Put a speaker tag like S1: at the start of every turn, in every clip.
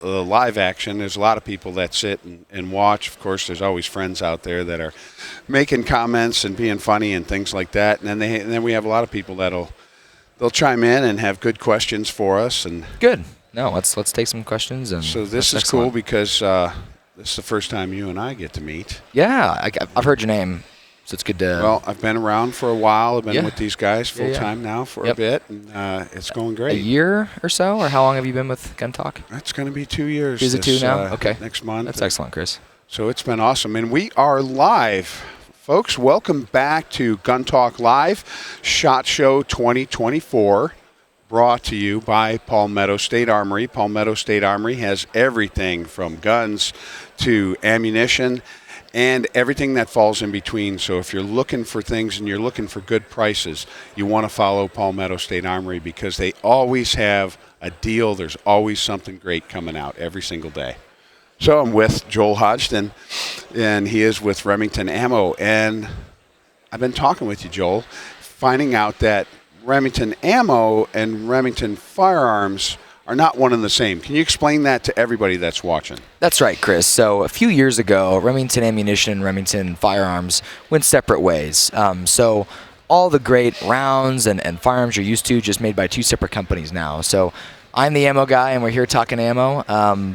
S1: live action, there's a lot of people that sit and watch. Of course, there's always friends out there that are making comments and being funny and things like that. And then we have a lot of people they'll chime in and have good questions for us. And
S2: good. No, let's take some questions. And
S1: so this is cool because this is the first time you and I get to meet.
S2: Yeah, I've heard your name. So it's good to.
S1: Well, I've been around for a while. I've been with these guys full time now for a bit, and it's going great.
S2: A year or so, or how long have you been with Gun Talk?
S1: That's going to be 2 years.
S2: Is it 2 now? Okay.
S1: Next month.
S2: That's excellent, Chris.
S1: So it's been awesome, and we are live, folks. Welcome back to Gun Talk Live, SHOT Show 2024, brought to you by Palmetto State Armory. Palmetto State Armory has everything from guns to ammunition and everything that falls in between. So if you're looking for things and you're looking for good prices, you want to follow Palmetto State Armory because they always have a deal. There's always something great coming out every single day. So I'm with Joel Hodgdon, and he is with Remington Ammo. And I've been talking with you, Joel, finding out that Remington Ammo and Remington Firearms are not one and the same. Can you explain that to everybody that's watching?
S2: That's right, Chris. So a few years ago, Remington Ammunition and Remington Firearms went separate ways. So all the great rounds and firearms you're used to just made by two separate companies now. So I'm the ammo guy, and we're here talking ammo.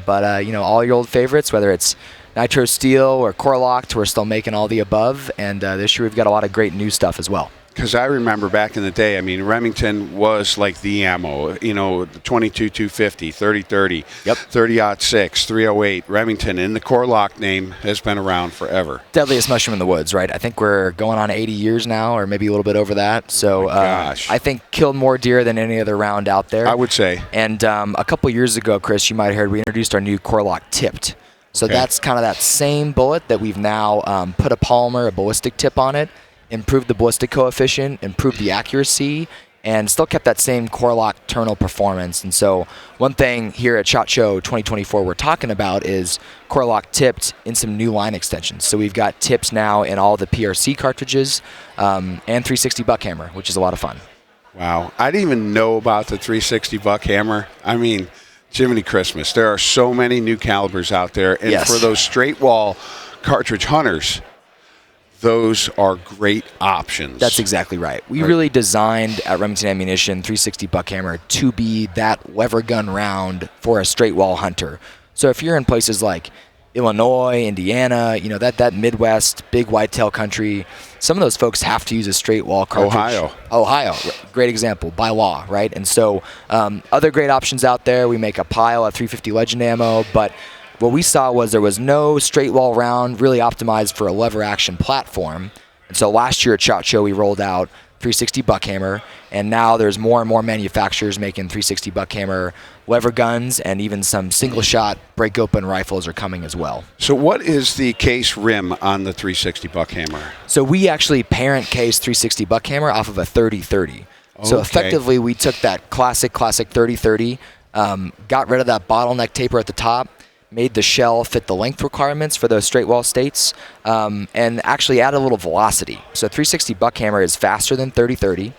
S2: But all your old favorites, whether it's Nitro Steel or Core-Locked, we're still making all the above. And this year we've got a lot of great new stuff as well.
S1: Because I remember back in the day, I mean, Remington was like the ammo, the 22-250, 30-30, 30-06, 308. Remington, in the Core-Lock name, has been around forever.
S2: Deadliest mushroom in the woods, right? I think we're going on 80 years now, or maybe a little bit over that. So I think killed more deer than any other round out there.
S1: I would say.
S2: And a couple years ago, Chris, you might have heard, we introduced our new Core-Lock tipped. So that's kind of that same bullet that we've now put a polymer, a ballistic tip on it, improved the ballistic coefficient, improved the accuracy, and still kept that same Core-Lock terminal performance. And so one thing here at SHOT Show 2024 we're talking about is Core-Lock tipped in some new line extensions. So we've got tips now in all the PRC cartridges and 360 Buckhammer, which is a lot of fun.
S1: Wow. I didn't even know about the 360 Buckhammer. I mean, Jiminy Christmas. There are so many new calibers out there. And for those straight wall cartridge hunters, those are great options.
S2: That's exactly right. We really designed at Remington Ammunition 360 Buckhammer to be that lever gun round for a straight wall hunter. So if you're in places like Illinois, Indiana, that Midwest, big whitetail country, some of those folks have to use a straight wall cartridge. Ohio, great example, by law, right? And so other great options out there. We make a pile of 350 Legend ammo, but what we saw was there was no straight wall round really optimized for a lever action platform. And so last year at SHOT Show, we rolled out 360 Buckhammer, and now there's more and more manufacturers making 360 Buckhammer lever guns, and even some single shot break open rifles are coming as well.
S1: So what is the case rim on the 360 Buckhammer?
S2: So we actually parent case 360 Buckhammer off of a 30-30. So effectively we took that classic 30-30, got rid of that bottleneck taper at the top, made the shell fit the length requirements for those straight wall states, and actually added a little velocity. So 360 Buckhammer is faster than 30-30.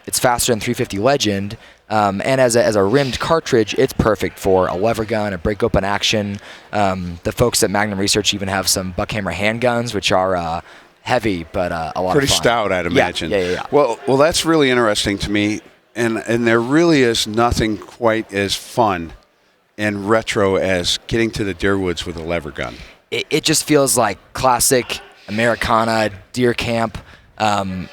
S2: It's faster than 350 Legend, and as a rimmed cartridge, it's perfect for a lever gun, a break open action. The folks at Magnum Research even have some Buckhammer handguns, which are heavy, but a lot of fun.
S1: Pretty stout, I'd imagine.
S2: Yeah.
S1: Well, that's really interesting to me, and there really is nothing quite as fun and retro as getting to the deer woods with a lever gun.
S2: It just feels like classic Americana deer camp.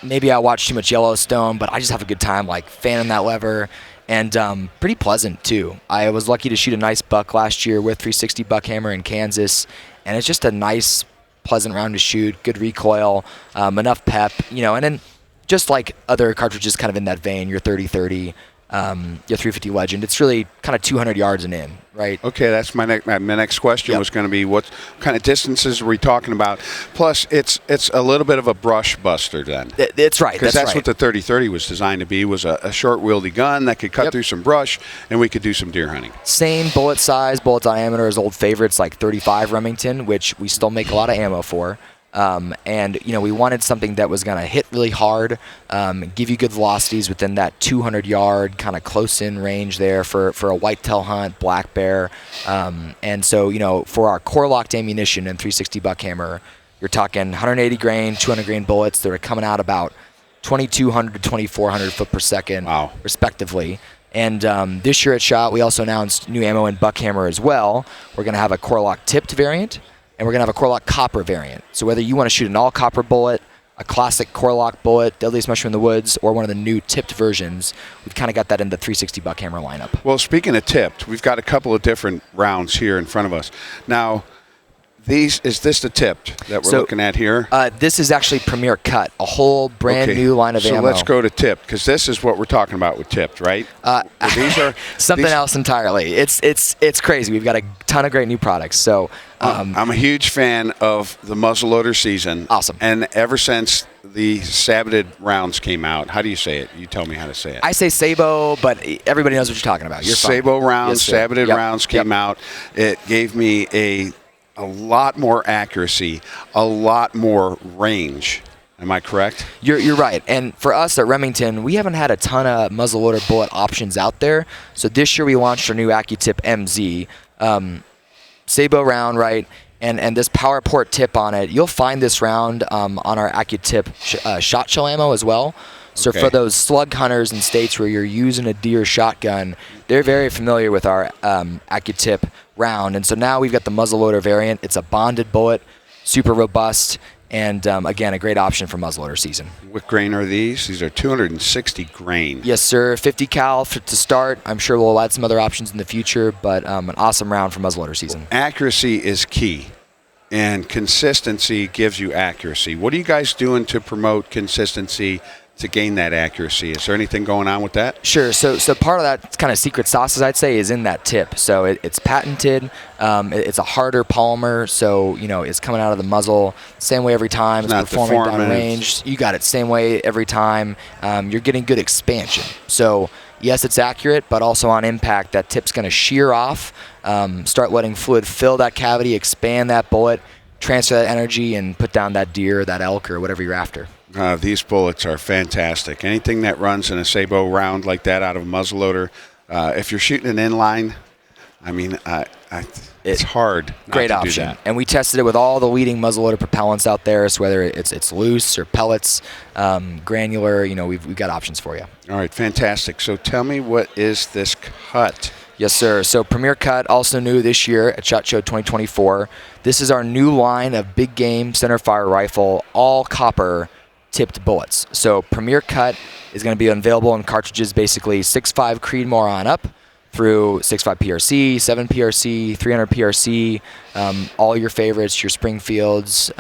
S2: Maybe I watch too much Yellowstone, but I just have a good time like fanning that lever, and pretty pleasant too. I was lucky to shoot a nice buck last year with 360 Buckhammer in Kansas, and it's just a nice, pleasant round to shoot, good recoil, enough pep, and then just like other cartridges kind of in that vein, your 30-30, your 350 Legend, it's really kind of 200 yards and in, right?
S1: Okay, that's my next question was going to be what kind of distances are we talking about? Plus, it's a little bit of a brush buster then.
S2: That's right.
S1: Because that's what the 30-30 was designed to be, was a short wieldy gun that could cut through some brush, and we could do some deer hunting.
S2: Same bullet size, bullet diameter as old favorites like 35 Remington, which we still make a lot of ammo for. And we wanted something that was going to hit really hard, give you good velocities within that 200-yard kind of close-in range there for a whitetail hunt, black bear. And so, for our core-locked ammunition and 360 buckhammer, you're talking 180 grain, 200 grain bullets that are coming out about 2,200 to 2,400 foot per second, respectively. And this year at SHOT, we also announced new ammo in buckhammer as well. We're going to have a core-lock tipped variant, and we're going to have a core-lock copper variant. So whether you want to shoot an all-copper bullet, a classic core-lock bullet, Deadliest Mushroom in the Woods, or one of the new tipped versions, we've kind of got that in the 360 buckhammer lineup.
S1: Well, speaking of tipped, we've got a couple of different rounds here in front of us. Now, is this the tipped that we're looking at here?
S2: This is actually Premier Cut, a whole brand new line of ammo.
S1: So let's go to tipped, because this is what we're talking about with tipped, right?
S2: These are something else entirely. It's crazy. We've got a ton of great new products. So
S1: I'm a huge fan of the muzzleloader season.
S2: Awesome.
S1: And ever since the sabbated rounds came out, how do you say it? You tell me how to say it.
S2: I say Sabo, but everybody knows what you're talking about. You're
S1: Sabo rounds,
S2: yes,
S1: sabbated rounds came out. It gave me a lot more accuracy, a lot more range. Am I correct?
S2: You're right. And for us at Remington, we haven't had a ton of muzzleloader bullet options out there. So this year we launched our new AccuTip MZ. Sabo round, right? And this power port tip on it. You'll find this round on our AccuTip shot shell ammo as well. So for those slug hunters in states where you're using a deer shotgun, they're very familiar with our AccuTip round. And so now we've got the muzzleloader variant. It's a bonded bullet, super robust, and again, a great option for muzzleloader season.
S1: What grain are these? These are 260 grain.
S2: Yes, sir. 50 cal to start. I'm sure we'll add some other options in the future, but an awesome round for muzzleloader season.
S1: Accuracy is key, and consistency gives you accuracy. What are you guys doing to promote consistency to gain that accuracy? Is there anything going on with that?
S2: Sure. So part of that kind of secret sauce, as I'd say, is in that tip. So it's patented. It's a harder polymer, so it's coming out of the muzzle same way every time. It's performing down range. You got it same way every time. You're getting good expansion. So yes, it's accurate, but also on impact, that tip's going to shear off, start letting fluid fill that cavity, expand that bullet, transfer that energy, and put down that deer, or that elk, or whatever you're after.
S1: These bullets are fantastic. Anything that runs in a Sabo round like that out of a muzzleloader, if you're shooting an inline, I mean, it's hard.
S2: Great option. And we tested it with all the leading muzzleloader propellants out there. So whether it's loose or pellets, granular, we've got options for you.
S1: All right, fantastic. So tell me, what is this cut?
S2: Yes, sir. So Premier Cut, also new this year at SHOT Show 2024. This is our new line of big game centerfire rifle, all copper tipped bullets. So Premier Cut is going to be available in cartridges basically 6.5 Creedmoor on up through 6.5 PRC, 7 PRC, 300 PRC, all your favorites, your Springfields,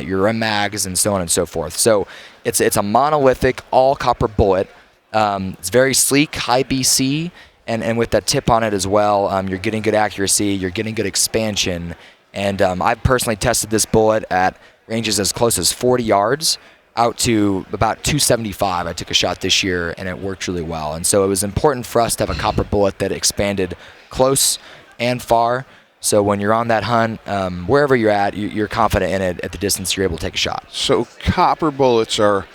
S2: your Rem mags, and so on and so forth. So it's a monolithic all copper bullet. It's very sleek, high BC, and with that tip on it as well, you're getting good accuracy, you're getting good expansion, and I've personally tested this bullet at ranges as close as 40 yards. Out to about 275. I took a shot this year, and it worked really well. And so it was important for us to have a copper bullet that expanded close and far. So when you're on that hunt, wherever you're at, you're confident in it at the distance you're able to take a shot.
S1: So copper bullets are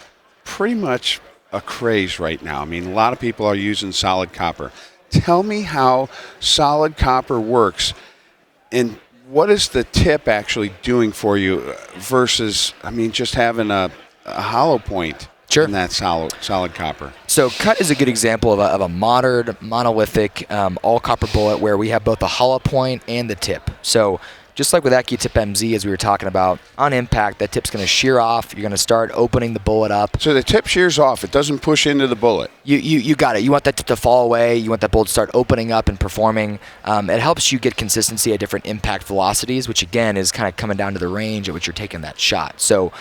S1: pretty much a craze right now. I mean, a lot of people are using solid copper. Tell me how solid copper works, and what is the tip actually doing for you versus, just having a hollow point in that solid copper.
S2: So cut is a good example of a modern monolithic all copper bullet where we have both the hollow point and the tip. So just like with AccuTip MZ, as we were talking about, on impact, that tip's going to shear off. You're going to start opening the bullet up.
S1: So the tip shears off. It doesn't push into the bullet.
S2: You got it. You want that tip to fall away. You want that bullet to start opening up and performing. It helps you get consistency at different impact velocities, which, again, is kind of coming down to the range at which you're taking that shot. So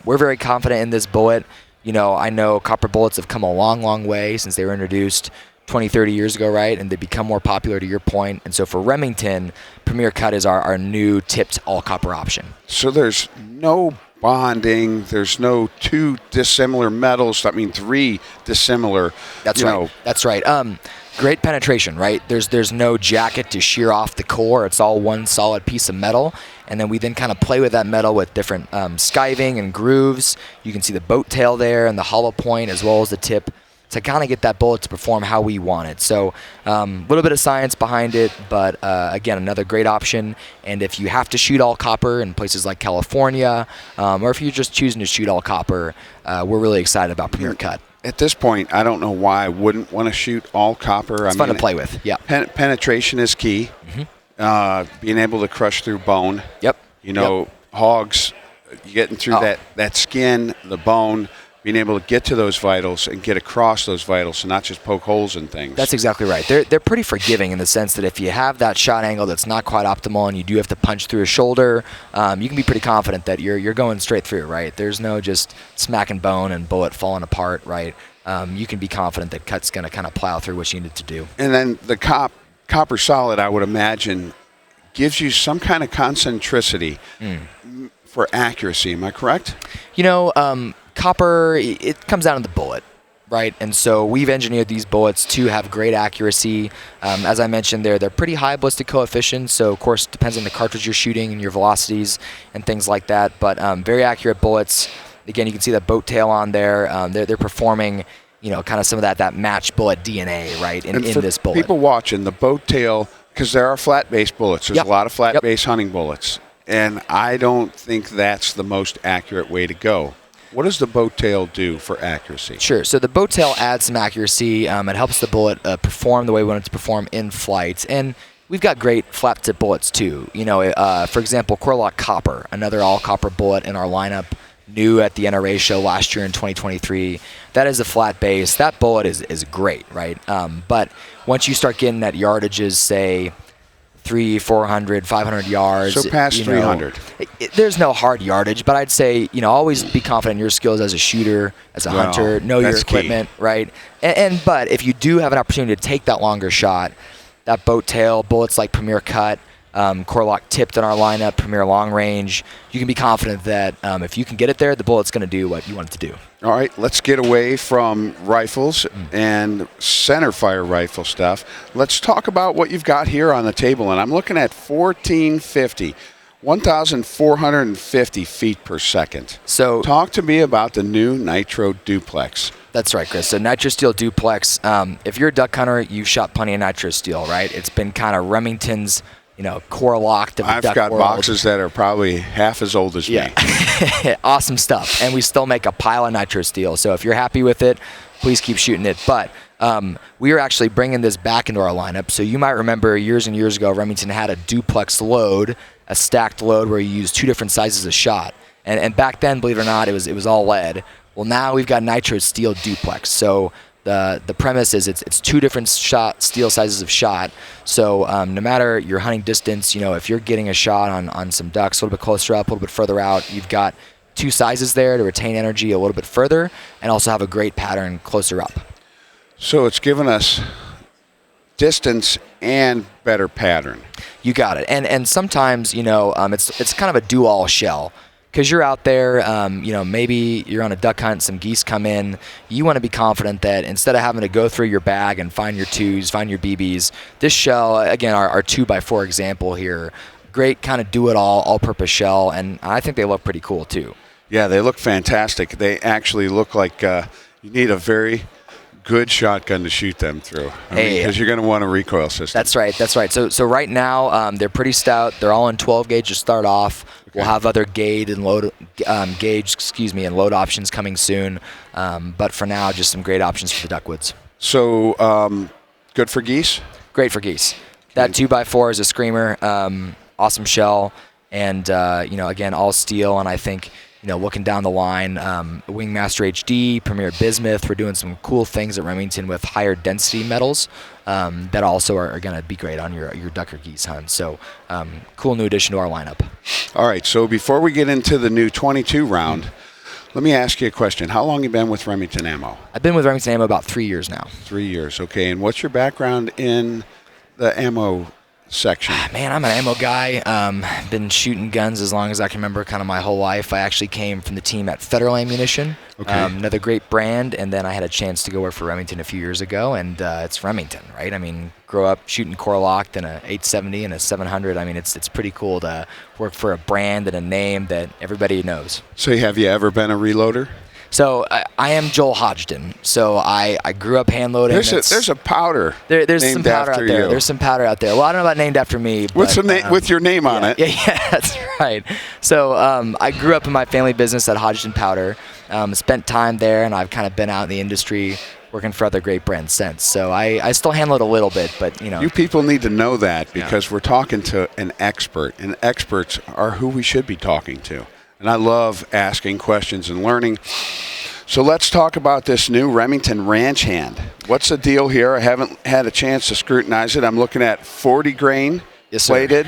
S2: we're very confident in this bullet. I know copper bullets have come a long, long way since they were introduced 20, 30 years ago, right? And they become more popular, to your point. And so for Remington, Premier Cut is our new tipped all-copper option.
S1: So there's no bonding. There's no two dissimilar metals. Three dissimilar.
S2: That's right. That's right. Great penetration, right? There's no jacket to shear off the core. It's all one solid piece of metal. And then we then kind of play with that metal with different skiving and grooves. You can see the boat tail there and the hollow point as well as the tip to kind of get that bullet to perform how we want it. So a little bit of science behind it, but again, another great option. And if you have to shoot all copper in places like California, or if you're just choosing to shoot all copper, we're really excited about Premier Cut.
S1: At this point, I don't know why I wouldn't want to shoot all copper.
S2: It's fun to play with, yeah.
S1: Penetration is key. Being able to crush through bone.
S2: Yep.
S1: Hogs, getting through that skin, the bone, being able to get to those vitals and get across those vitals and not just poke holes in things.
S2: That's exactly right. They're pretty forgiving in the sense that if you have that shot angle that's not quite optimal and you do have to punch through a shoulder, you can be pretty confident that you're going straight through, right? There's no just smacking bone and bullet falling apart, right? You can be confident that cut's going to kind of plow through what you need to do.
S1: And then the copper solid, I would imagine, gives you some kind of concentricity for accuracy. Am I correct?
S2: Copper, it comes down to the bullet, right? And so we've engineered these bullets to have great accuracy. As I mentioned, they're pretty high ballistic coefficients, so of course depends on the cartridge you're shooting and your velocities and things like that. But very accurate bullets. Again, you can see that boat tail on there. They're performing, kind of some of that match bullet DNA, right, in this bullet.
S1: People watching the boat tail, because there are flat base bullets. There's a lot of flat base hunting bullets, and I don't think that's the most accurate way to go. What does the boat tail do for accuracy?
S2: Sure. So the boat tail adds some accuracy. It helps the bullet perform the way we want it to perform in flight. And we've got great flap tip bullets too. For example, Corlock Copper, another all copper bullet in our lineup, new at the NRA show last year in 2023. That is a flat base. That bullet is great, right? But once you start getting at yardages, say 300, 400, 500 yards.
S1: So past 300.
S2: There's no hard yardage, but I'd say, always be confident in your skills as a shooter, as a hunter, know your equipment, key. Right? But if you do have an opportunity to take that longer shot, that boat tail, bullets like Premier Cut, Corlock tipped in our lineup, Premier Long Range, you can be confident that if you can get it there, the bullet's going to do what you want it to do.
S1: All right, let's get away from rifles and center fire rifle stuff. Let's talk about what you've got here on the table. And I'm looking at 1,450 feet per second. So talk to me about the new Nitro Duplex.
S2: That's right, Chris. So Nitro Steel Duplex, if you're a duck hunter, you've shot plenty of Nitro Steel, right? It's been kind of Remington's core locked of the
S1: I've
S2: duck
S1: got
S2: world.
S1: boxes that are probably half as old as me.
S2: Awesome stuff. And we still make a pile of Nitro Steel. So if you're happy with it, please keep shooting it. But we are actually bringing this back into our lineup. So you might remember years and years ago, Remington had a duplex load, a stacked load where you used two different sizes of shot. And back then, believe it or not, it was all lead. Well, now we've got Nitro Steel Duplex. So the premise is it's two different steel sizes of shot. So no matter your hunting distance, if you're getting a shot on some ducks a little bit closer up, a little bit further out, you've got two sizes there to retain energy a little bit further and also have a great pattern closer up.
S1: So it's given us distance and better pattern.
S2: You got it. And sometimes, it's kind of a do-all shell. Because you're out there, maybe you're on a duck hunt, some geese come in. You want to be confident that instead of having to go through your bag and find your twos, find your BBs, this shell, again, our 2x4 example here, great kind of do-it-all, all-purpose shell, and I think they look pretty cool too. Yeah,
S1: they look fantastic. They actually look like you need a very good shotgun to shoot them through. Because you're going to want a recoil system.
S2: That's right. So right now, they're pretty stout. They're all in 12 gauge to start off. Okay. We'll have other gauge and load options coming soon. But for now, just some great options for the duckwoods.
S1: So good for geese?
S2: Great for geese. That 2x4 is a screamer. Awesome shell. And, again, all steel. And I think, looking down the line, Wingmaster HD, Premier Bismuth, we're doing some cool things at Remington with higher density metals that also are going to be great on your duck or geese hunt. So cool new addition to our lineup.
S1: All right, so before we get into the new 22 round, let me ask you a question. How long have you been with Remington Ammo?
S2: I've been with Remington Ammo about 3 years now.
S1: 3 years, okay. And what's your background in the ammo section?
S2: Man, I'm an ammo guy. Been shooting guns as long as I can remember, kind of my whole life. I actually came from the team at Federal Ammunition, another great brand, and then I had a chance to go work for Remington a few years ago, and it's Remington, right? I mean, grow up shooting core-locked and a 870 and a 700. I mean, it's pretty cool to work for a brand and a name that everybody knows.
S1: So have you ever been a reloader?
S2: So I am Joel Hodgdon. So I grew up hand loading.
S1: There's a powder.
S2: There's
S1: named
S2: some powder
S1: after
S2: out there.
S1: you.
S2: There's some powder out there. Well, I don't know about named after me.
S1: What's
S2: but,
S1: the name with your name on it?
S2: Yeah, that's right. So I grew up in my family business at Hodgdon Powder. Spent time there, and I've kind of been out in the industry working for other great brands since. So I still hand load a little bit, but you know.
S1: You people need to know that because we're talking to an expert, and experts are who we should be talking to. And I love asking questions and learning. So let's talk about this new Remington Ranch Hand. What's the deal here? I haven't had a chance to scrutinize it. I'm looking at 40 grain, plated,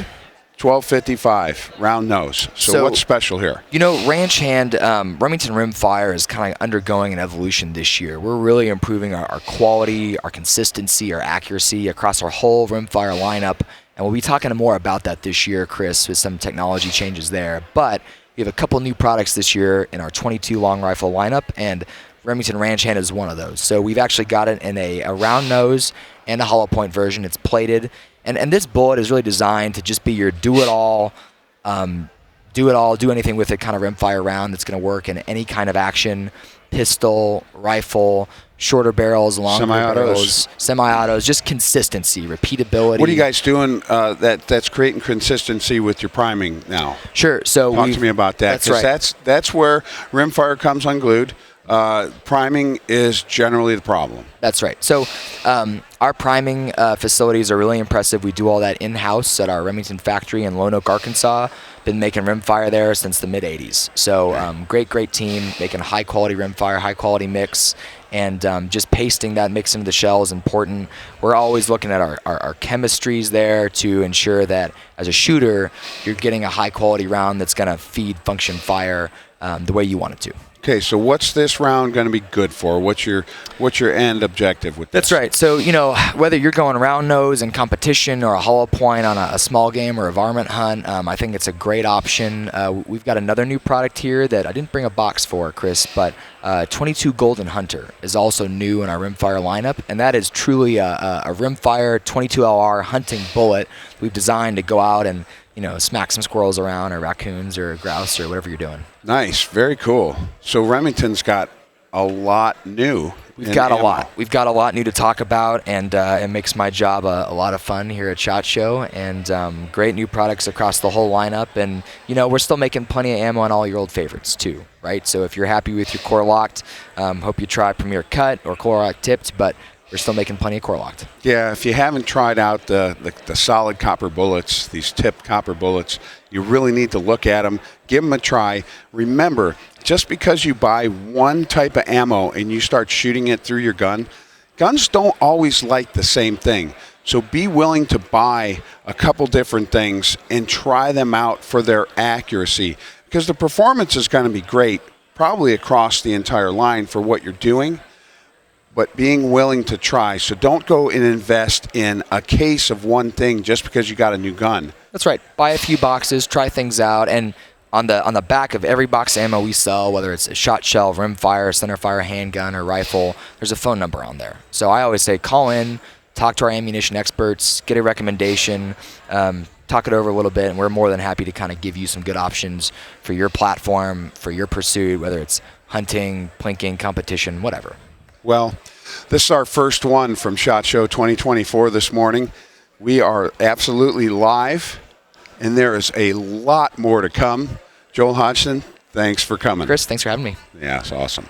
S1: 1255, round nose. So what's special here?
S2: You know, Ranch Hand, Remington Rimfire is kind of undergoing an evolution this year. We're really improving our quality, our consistency, our accuracy across our whole Rimfire lineup. And we'll be talking more about that this year, Chris, with some technology changes there. But we have a couple new products this year in our 22 long rifle lineup, and Remington Ranch Hand is one of those. So we've actually got it in a round nose and a hollow point version. It's plated, and this bullet is really designed to just be your do-it-all, do anything with it kind of rimfire round that's going to work in any kind of action, pistol, rifle, shorter barrels, longer barrels, semi-autos, just consistency, repeatability.
S1: What are you guys doing that's creating consistency with your priming now?
S2: Sure. So
S1: talk to me about that.
S2: That's right.
S1: That's where rimfire comes unglued. Priming is generally the problem.
S2: That's right. So our priming facilities are really impressive. We do all that in-house at our Remington factory in Lone Oak, Arkansas. Been making rimfire there since the mid-'80s. So great team, making high-quality rimfire, high-quality mix, and just pasting that mix into the shell is important. We're always looking at our chemistries there to ensure that as a shooter, you're getting a high-quality round that's going to feed function fire the way you want it to.
S1: Okay, so what's this round going to be good for? What's your end objective with this?
S2: That's right. So, you know, whether you're going round nose in competition or a hollow point on a small game or a varmint hunt, I think it's a great option. We've got another new product here that I didn't bring a box for, Chris, but 22 Golden Hunter is also new in our rimfire lineup, and that is truly a rimfire 22 LR hunting bullet we've designed to go out and, you know, smack some squirrels around or raccoons or grouse or whatever you're doing.
S1: Nice. Very cool. So Remington's got a lot new.
S2: We've got a lot. We've got a lot new to talk about, and it makes my job a lot of fun here at SHOT Show, and great new products across the whole lineup. And, you know, we're still making plenty of ammo on all your old favorites, too, right? So if you're happy with your core locked, hope you try Premier Cut or core lock tipped, but we're still making plenty of core locked.
S1: Yeah, if you haven't tried out the solid copper bullets, these tipped copper bullets, you really need to look at them, give them a try. Remember, just because you buy one type of ammo and you start shooting it through your gun, guns don't always like the same thing. So be willing to buy a couple different things and try them out for their accuracy, because the performance is going to be great, probably across the entire line for what you're doing, but being willing to try. So don't go and invest in a case of one thing just because you got a new gun.
S2: That's right. Buy a few boxes, try things out, and on the back of every box of ammo we sell, whether it's a shot shell, rimfire, centerfire, handgun, or rifle, there's a phone number on there. So I always say call in, talk to our ammunition experts, get a recommendation, talk it over a little bit, and we're more than happy to kind of give you some good options for your platform, for your pursuit, whether it's hunting, plinking, competition, whatever.
S1: Well, this is our first one from SHOT Show 2024 this morning. We are absolutely live, and there is a lot more to come. Joel Hodgdon, thanks for coming.
S2: Chris, thanks for having me.
S1: Yeah, it's awesome.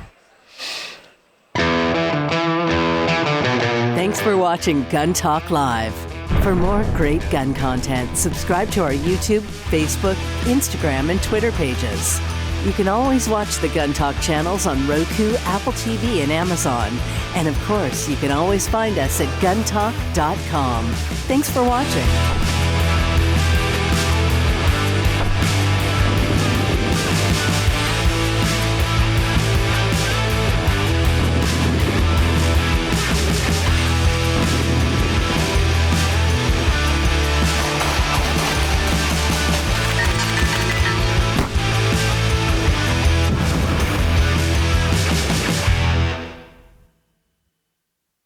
S3: Thanks for watching Gun Talk Live. For more great gun content, subscribe to our YouTube, Facebook, Instagram, and Twitter pages. You can always watch the Gun Talk channels on Roku, Apple TV, and Amazon. And of course, you can always find us at guntalk.com. Thanks for watching.